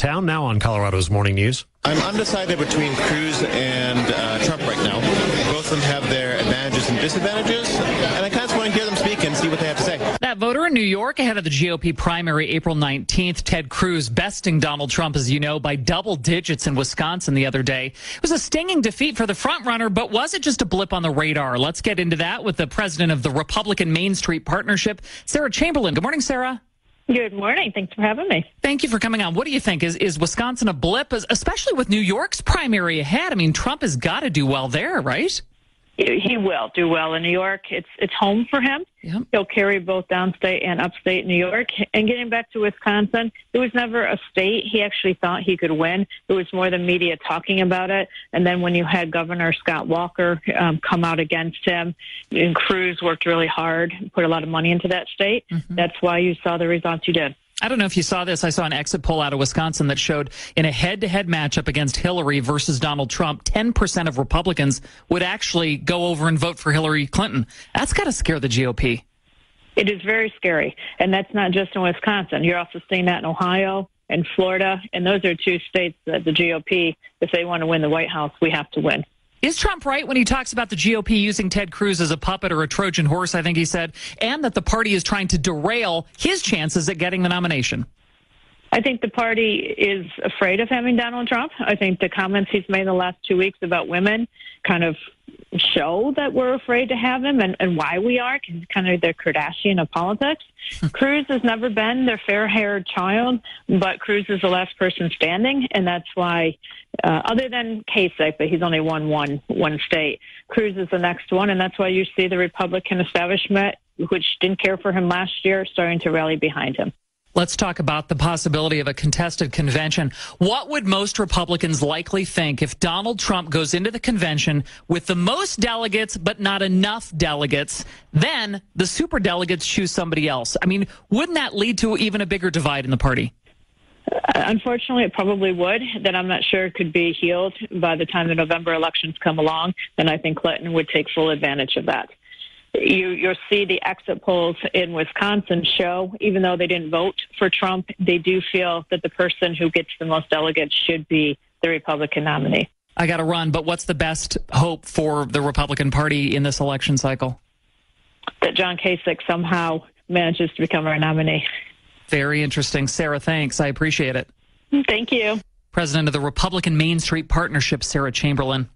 town now on Colorado's Morning News. I'm undecided between Cruz and Trump right now. Both of them have their advantages and disadvantages, and I kind of just want to hear them speak and see what they have to say. That voter in New York ahead of the GOP primary April 19th, Ted Cruz besting Donald Trump, as you know, by double digits in Wisconsin the other day. It was a stinging defeat for the frontrunner, but was it just a blip on the radar? Let's get into that with the president of the Republican Main Street Partnership, Sarah Chamberlain. Good morning, Sarah. Good morning. Thanks for having me. Thank you for coming on. What do you think? Is Wisconsin a blip, especially with New York's primary ahead? I mean, Trump has got to do well there, right? He will do well in New York. It's home for him. Yep. He'll carry both downstate and upstate New York. And getting back to Wisconsin, it was never a state he actually thought he could win. It was more the media talking about it. And then when you had Governor Scott Walker come out against him, and Cruz worked really hard, put a lot of money into that state. Mm-hmm. That's why you saw the results you did. I don't know if you saw this. I saw an exit poll out of Wisconsin that showed in a head-to-head matchup against Hillary versus Donald Trump, 10% of Republicans would actually go over and vote for Hillary Clinton. That's got to scare the GOP. It is very scary. And that's not just in Wisconsin. You're also seeing that in Ohio and Florida. And those are two states that the GOP, if they want to win the White House, we have to win. Is Trump right when he talks about the GOP using Ted Cruz as a puppet or a Trojan horse, I think he said, and that the party is trying to derail his chances at getting the nomination? I think the party is afraid of having Donald Trump. I think the comments he's made in the last 2 weeks about women kind of show that we're afraid to have him and why we are, because he's kind of the Kardashian of politics. Cruz has never been their fair-haired child, but Cruz is the last person standing, and that's why, other than Kasich, but he's only won one state, Cruz is the next one, and that's why you see the Republican establishment, which didn't care for him last year, starting to rally behind him. Let's talk about the possibility of a contested convention. What would most Republicans likely think if Donald Trump goes into the convention with the most delegates but not enough delegates, then the superdelegates choose somebody else? I mean, wouldn't that lead to even a bigger divide in the party? Unfortunately, it probably would. That I'm not sure could be healed by the time the November elections come along. Then I think Clinton would take full advantage of that. You'll see the exit polls in Wisconsin show, even though they didn't vote for Trump, they do feel that the person who gets the most delegates should be the Republican nominee. I got to run, but what's the best hope for the Republican Party in this election cycle? That John Kasich somehow manages to become our nominee. Very interesting. Sarah, thanks. I appreciate it. Thank you. President of the Republican Main Street Partnership, Sarah Chamberlain.